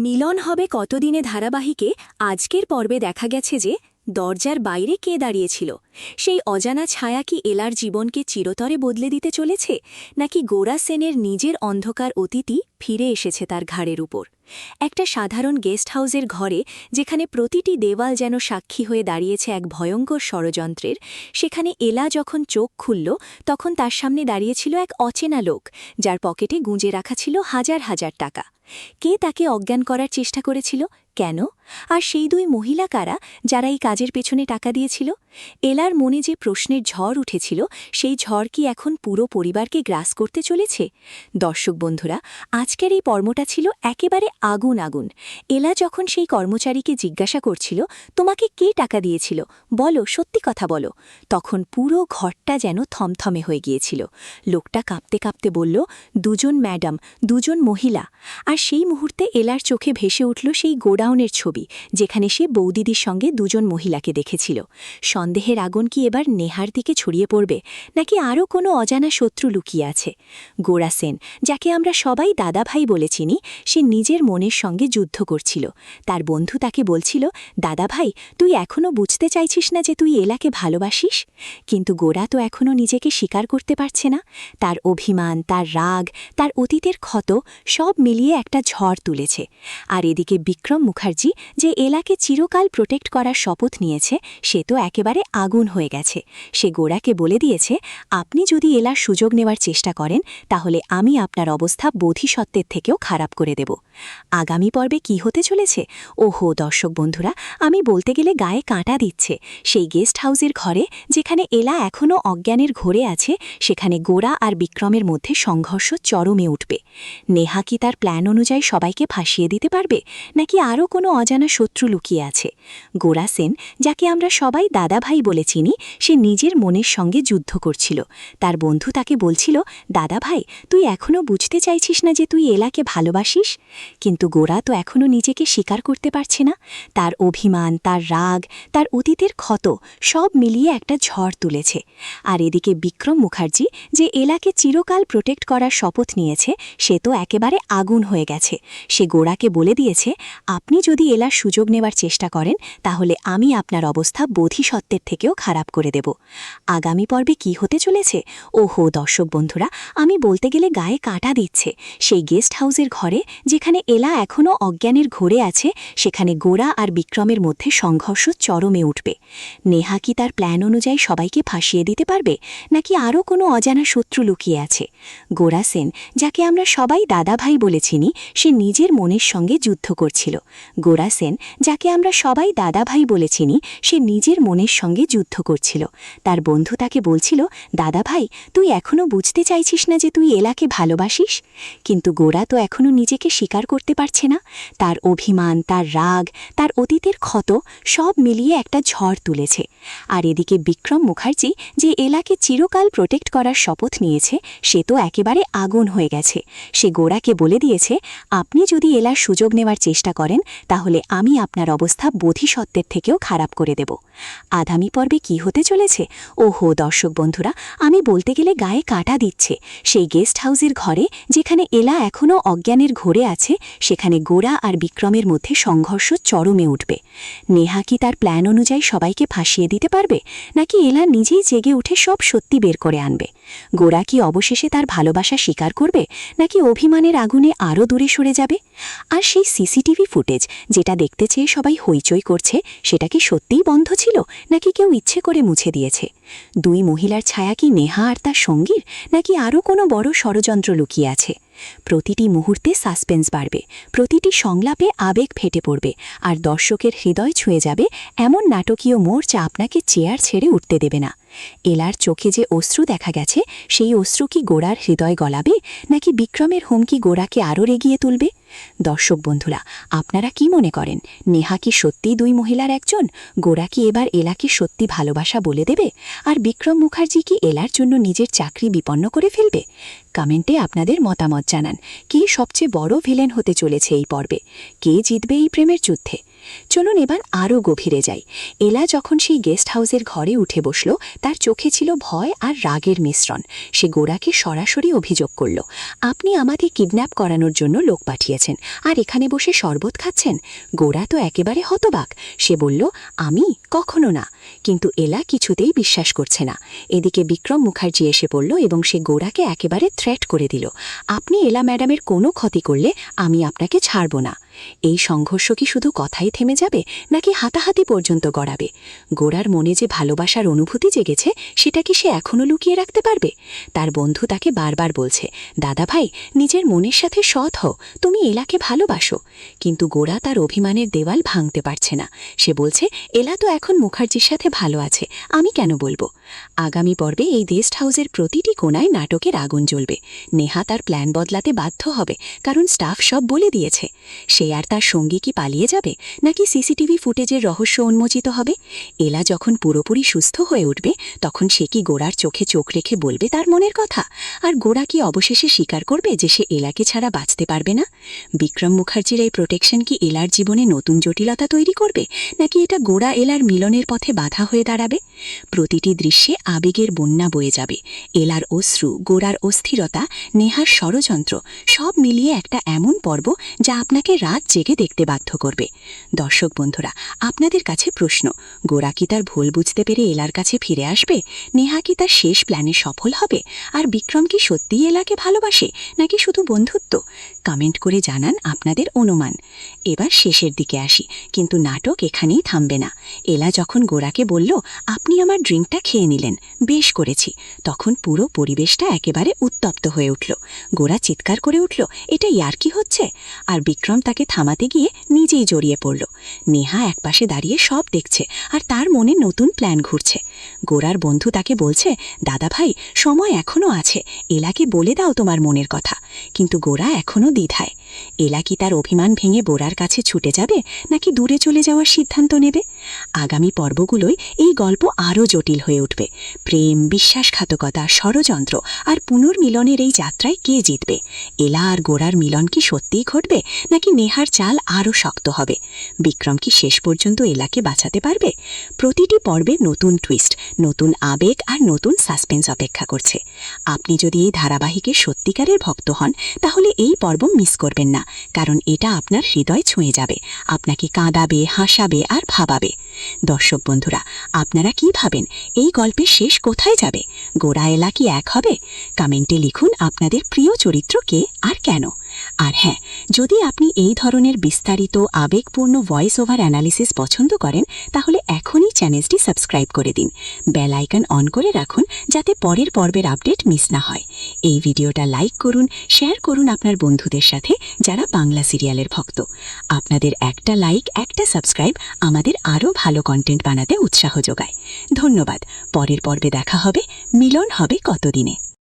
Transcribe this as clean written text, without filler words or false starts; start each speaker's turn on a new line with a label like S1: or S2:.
S1: মিলন হবে কতদিনে ধারাবাহিকে আজকের পর্বে দেখা গেছে যে দরজার বাইরে কে দাঁড়িয়েছিল সেই অজানা ছায়া কি এলার জীবনকে চিরতরে বদলে দিতে চলেছে নাকি গোরা সেনের নিজের অন্ধকার অতীতই ফিরে এসেছে তার ঘাড়ের উপর। একটা সাধারণ গেস্ট হাউসের ঘরে যেখানে প্রতিটি দেওয়াল যেন সাক্ষী হয়ে দাঁড়িয়েছে এক ভয়ঙ্কর ষড়যন্ত্রের, সেখানে এলা যখন চোখ খুলল তখন তার সামনে দাঁড়িয়েছিল এক অচেনা লোক যার পকেটে গুঁজে রাখা ছিল হাজার হাজার টাকা। কে তাকে অজ্ঞান করার চেষ্টা করেছিল, কেন, আর সেই দুই মহিলা কারা যারা এই কাজের পেছনে টাকা দিয়েছিল? এলার মনে যে প্রশ্নের ঝড় উঠেছিল সেই ঝড় কি এখন পুরো পরিবারকে গ্রাস করতে চলেছে? দর্শক বন্ধুরা, আজকের এই পর্বটা ছিল একেবারে আগুন আগুন। এলা যখন সেই কর্মচারীকে জিজ্ঞাসা করছিল, তোমাকে কে টাকা দিয়েছিল, বলো, সত্যি কথা বলো, তখন পুরো ঘরটা যেন থমথমে হয়ে গিয়েছিল। লোকটা কাঁপতে কাঁপতে বলল, দুজন ম্যাডাম, দুজন মহিলা। আর সেই মুহূর্তে এলার চোখে ভেসে উঠল সেই গোডাউনের ছবি যেখানে সে বৌদিদির সঙ্গে দুজন মহিলাকে দেখেছিল। সন্দেহের আগুন কি এবার নেহার দিকে ছড়িয়ে পড়বে নাকি আরও কোনো অজানা শত্রু লুকিয়ে আছে? গোরা সেন, যাকে আমরা সবাই দাদাভাই বলে চিনি, সে নিজের মনের সঙ্গে যুদ্ধ করছিল। তার বন্ধু তাকে বলছিল, দাদাভাই, তুই এখনও বুঝতে চাইছিস না যে তুই এলাকে ভালোবাসিস? কিন্তু গোরা তো এখনও নিজেকে স্বীকার করতে পারছে না। তার অভিমান, তার রাগ, তার অতীতের ক্ষত সব মিলিয়ে একটা ঝড় তুলেছে। আর এদিকে বিক্রম মুখার্জি, যে এলাকে চিরকাল প্রোটেক্ট করার শপথ নিয়েছে, সে তো একেবারে আগুন হয়ে গেছে। সে গোরাকে বলে দিয়েছে, আপনি যদি এলার সুযোগ নেওয়ার চেষ্টা করেন তাহলে আমি আপনার অবস্থা বোধিসত্ত্বের থেকেও খারাপ করে দেব। আগামী পর্বে কি হতে চলেছে? ওহো দর্শক বন্ধুরা, আমি বলতে গেলে গায়ে কাঁটা দিচ্ছে। সেই গেস্ট হাউসের ঘরে যেখানে এলা এখনও অজ্ঞানের ঘোরে আছে, সেখানে গোরা আর বিক্রমের মধ্যে সংঘর্ষ চরমে উঠবে। নেহা কি তার প্ল্যান অনুযায়ী সবাইকে ফাঁসিয়ে দিতে পারবে নাকি আরও কোনো অজানা শত্রু লুকিয়ে আছে? গোরা সেন, যাকে আমরা সবাই দাদাভাই বলে চিনি, সে নিজের মনের সঙ্গে যুদ্ধ করছিল। তার বন্ধু তাকে বলছিল, দাদাভাই, তুই এখনও বুঝতে চাইছিস না যে তুই এলাকে ভালোবাসিস? কিন্তু গোরা তো এখনও নিজেকে স্বীকার করতে পারছে না। তার অভিমান, তার রাগ, তার অতীতের ক্ষত সব মিলিয়ে একটা ঝড় তুলেছে। আর এদিকে বিক্রম মুখার্জি, যে এলাকে চিরকাল প্রোটেক্ট করার শপথ নিয়েছে, সে তো একেবারে আগুন হয়ে গেছে। সে গোরাকে বলে দিয়েছে, আপনি যদি এলার সুযোগ নেওয়ার চেষ্টা করেন তাহলে আমি আপনার অবস্থা বোধিসত্ত্বের থেকেও খারাপ করে দেব। আগামী পর্বে কি হতে চলেছে? ওহো দর্শক বন্ধুরা, আমি বলতে গেলে গায়ে কাঁটা দিচ্ছে। সেই গেস্ট হাউসের ঘরে যেখানে এলা এখনও অজ্ঞানের ঘোরে আছে, সেখানে গোরা আর বিক্রমের মধ্যে সংঘর্ষ চরমে উঠবে। নেহা কি তার প্ল্যান অনুযায়ী সবাইকে ফাঁসিয়ে দিতে পারবে নাকি আরও কোনো অজানা শত্রু লুকিয়ে আছে? গোরা সেন, যাকে আমরা সবাই দাদাভাই বলে চিনি, সে নিজের মনের সঙ্গে যুদ্ধ করছিল। গোরা সেন, যাকে আমরা সবাই দাদাভাই বলে চিনি, সে নিজের মনের সঙ্গে যুদ্ধ করছিল। তার বন্ধু তাকে বলছিল, দাদাভাই, তুই এখনও বুঝতে চাইছিস না যে তুই এলাকে ভালোবাসিস? কিন্তু গোরা তো এখনও নিজেকে স্বীকার করতে পারছে না। তার অভিমান, তার রাগ, তার অতীতের ক্ষত সব মিলিয়ে একটা ঝড় তুলেছে। আর এদিকে বিক্রম মুখার্জি, যে এলাকে চিরকাল প্রোটেক্ট করার শপথ নিয়েছে, সে তো একেবারে আগুন হয়ে গেছে। সে গোরাকে বলে দিয়েছে, আপনি যদি এলার সুযোগ নেওয়ার চেষ্টা করেন তাহলে আমি আপনার অবস্থা বোধিসত্ত্বের থেকেও খারাপ করে দেব। আগামী পর্বে কি হতে চলেছে? ওহো দর্শক বন্ধুরা, আমি বলতে গেলে গায়ে কাঁটা দিচ্ছে। সেই গেস্ট হাউসের ঘরে যেখানে এলা এখনও অজ্ঞানের ঘোরে আছে, সেখানে গোরা আর বিক্রমের মধ্যে সংঘর্ষ চরমে উঠবে। নেহা কি তার প্ল্যান অনুযায়ী সবাইকে ফাঁসিয়ে দিতে পারবে নাকি এলা নিজেই জেগে উঠে সব সত্যি বের করে আনবে? গোরা কি অবশেষে তার ভালোবাসা স্বীকার করবে নাকি অভিমানের আগুনে আরও দূরে সরে যাবে? আর সেই সিসিটিভি ফুটেজ যেটা দেখতে চেয়ে সবাই হইচই করছে, সেটা কি সত্যিই বন্ধ ছিল নাকি কেউ ইচ্ছে করে মুছে দিয়েছে? দুই মহিলার ছায়া কি নেহা আর তার সঙ্গীর নাকি আরও কোনো বড় ষড়যন্ত্র লুকিয়ে আছে? প্রতিটি মুহূর্তে সাসপেন্স বাড়বে, প্রতিটি সংলাপে আবেগ ফেটে পড়বে, আর দর্শকের হৃদয় ছুঁয়ে যাবে এমন নাটকীয় মোড় যা আপনাকে চেয়ার ছেড়ে উঠতে দেবে না। এলার চোখে যে অশ্রু দেখা গেছে, সেই অশ্রু কি গোরার হৃদয় গলাবে নাকি বিক্রমের হুমকি গোরাকে আরও রেগিয়ে তুলবে? দর্শক বন্ধুরা, আপনারা কি মনে করেন? নেহা কি সত্যিই দুই মহিলার একজন? গোরা কি এবার এলাকে সত্যি ভালোবাসা বলে দেবে? আর বিক্রম মুখার্জি কি এলার জন্য নিজের চাকরি বিপন্ন করে ফেলবে? কমেন্টে আপনাদের মতামত জানান। কে সবচেয়ে বড় ভিলেন হতে চলেছে এই পর্বে? কে জিতবে এই প্রেমের যুদ্ধে? চলুন এবার আরও গভীরে যাই। এলা যখন সেই গেস্ট হাউসের ঘরে উঠে বসল, তার চোখে ছিল ভয় আর রাগের মিশ্রণ। সে গোরাকে সরাসরি অভিযোগ করল, আপনি আমাদের কিডন্যাপ করানোর জন্য লোক পাঠিয়েছেন, আর এখানে বসে শরবত খাচ্ছেন। গোরা তো একেবারে হতবাক। সে বলল, আমি কখনো না। কিন্তু এলা কিছুতেই বিশ্বাস করছে না। এদিকে বিক্রম মুখার্জি এসে পড়ল এবং সে গোরাকে একেবারে থ্রেট করে দিল, আপনি এলা ম্যাডামের কোনো ক্ষতি করলে আমি আপনাকে ছাড়ব না। এই সংঘর্ষ কি শুধু কথাই থেমে যাবে, নাকি হাতাহাতি পর্যন্ত গড়াবে? গোরার মনে যে ভালোবাসার অনুভূতি জেগেছে, সেটা কি সে এখনও লুকিয়ে রাখতে পারবে? তার বন্ধু তাকে বারবার বলছে, দাদা ভাই, নিজের মনের সাথে সৎ হও, তুমি এলাকে ভালোবাসো। কিন্তু গোরা তার অভিমানের দেওয়াল ভাঙতে পারছে না। সে বলছে, এলা তো এখন মুখার্জির সাথে ভালো আছে, আমি কেন বলবো? আগামী পর্বে এই গেস্ট হাউসের প্রতিটি কোণায় নাটকের আগুন জ্বলবে। নেহা তার প্ল্যান বদলাতে বাধ্য হবে, কারণ স্টাফ সব বলে দিয়েছে। সে আর তার সঙ্গী কি পালিয়ে যাবে, নাকি সিসিটিভি ফুটেজের রহস্য উন্মোচিত হবে? এলা যখন পুরোপুরি সুস্থ হয়ে উঠবে, তখন সে কি গোরার চোখে চোখ রেখে বলবে তার মনের কথা? আর গোরা কি অবশেষে স্বীকার করবে যে সে এলাকে ছাড়া বাঁচতে পারবে না? বিক্রম মুখার্জির এই প্রোটেকশন কি এলার জীবনে নতুন জটিলতা তৈরি করবে, নাকি এটা গোরা এলার মিলনের পথে বাধা হয়ে দাঁড়াবে? প্রতিটি দৃশ্যে আবেগের বন্যা বয়ে যাবে। এলার অশ্রু, গোরার অস্থিরতা, নেহার ষড়যন্ত্র, সব মিলিয়ে একটা এমন পর্ব যা আপনাকে রাত জেগে দেখতে বাধ্য করবে। দর্শক বন্ধুরা, আপনাদের কাছে প্রশ্ন, গোরা কি তার ভুল বুঝতে পেরে এলার কাছে ফিরে আসবে? নেহা কি তার শেষ প্ল্যানে সফল হবে? আর বিক্রম কি সত্যিই এলাকে ভালোবাসে, নাকি শুধু বন্ধুত্ব? কমেন্ট করে জানান আপনাদের অনুমান। এবার শেষের দিকে আসি, কিন্তু নাটক এখানেই থামবে না। এলা যখন গোরাকে বলল, আপনি আমার ড্রিঙ্কটা খেয়ে নিলেন, বেশ করেছি, তখন পুরো পরিবেশটা একেবারে উত্তপ্ত হয়ে উঠল। গোরা চিৎকার করে উঠল, এটা ইয়ার্কি হচ্ছে? আর বিক্রম তাকে থামাতে গিয়ে নিজেই জড়িয়ে পড়ল। নেহা একপাশে দাঁড়িয়ে সব দেখছে, আর তার মনে নতুন প্ল্যান ঘুরছে। গোরার বন্ধু তাকে বলছে, দাদা ভাই, সময় এখনও আছে, এলাকে বলে দাও তোমার মনের কথা। কিন্তু গোরা এখনও দ্বিধায়। এলা কি তার অভিমান ভেঙে বোরার কাছে ছুটে যাবে, নাকি দূরে চলে যাওয়ার সিদ্ধান্ত নেবে? আগামী পর্বগুলোয় এই গল্প আরও জটিল হয়ে উঠবে। প্রেম, বিশ্বাসঘাতকতা, ষড়যন্ত্র আর পুনর্মিলনের এই যাত্রায় কে জিতবে? এলা আর গোরার মিলন কি সত্যিই ঘটবে, নাকি নেহার চাল আরও শক্ত হবে? বিক্রম কি শেষ পর্যন্ত এলাকে বাঁচাতে পারবে? প্রতিটি পর্বে নতুন টুইস্ট, নতুন আবেগ আর নতুন সাসপেন্স অপেক্ষা করছে। আপনি যদি এই ধারাবাহিকের সত্যিকারের ভক্ত হন, তাহলে এই পর্ব মিস করবেন না, কারণ এটা আপনার হৃদয় ছুঁয়ে যাবে, আপনাকে কাঁদাবে, হাসাবে আর ভাবাবে। দর্শক বন্ধুরা, আপনারা কি ভাবেন, এই গল্পের শেষ কোথায় যাবে? গোরা এলা কি এক হবে? কমেন্টে লিখুন আপনাদের প্রিয় চরিত্র কে আর কেন। আর হ্যাঁ, যদি আপনি এই ধরনের বিস্তারিত আবেগপূর্ণ ভয়েস ওভার অ্যানালিসিস পছন্দ করেন, তাহলে এখনই চ্যানেলটি সাবস্ক্রাইব করে দিন, বেল আইকন অন করে রাখুন, যাতে পরের পর্বের আপডেট মিস না হয়। এই ভিডিওটা লাইক করুন, শেয়ার করুন আপনার বন্ধুদের সাথে যারা বাংলা সিরিয়ালের ভক্ত। আপনাদের একটা লাইক, একটা সাবস্ক্রাইব আমাদের আরও ভালো কন্টেন্ট বানাতে উৎসাহ যোগায়। ধন্যবাদ। পরের পর্বে দেখা হবে, মিলন হবে কতদিনে।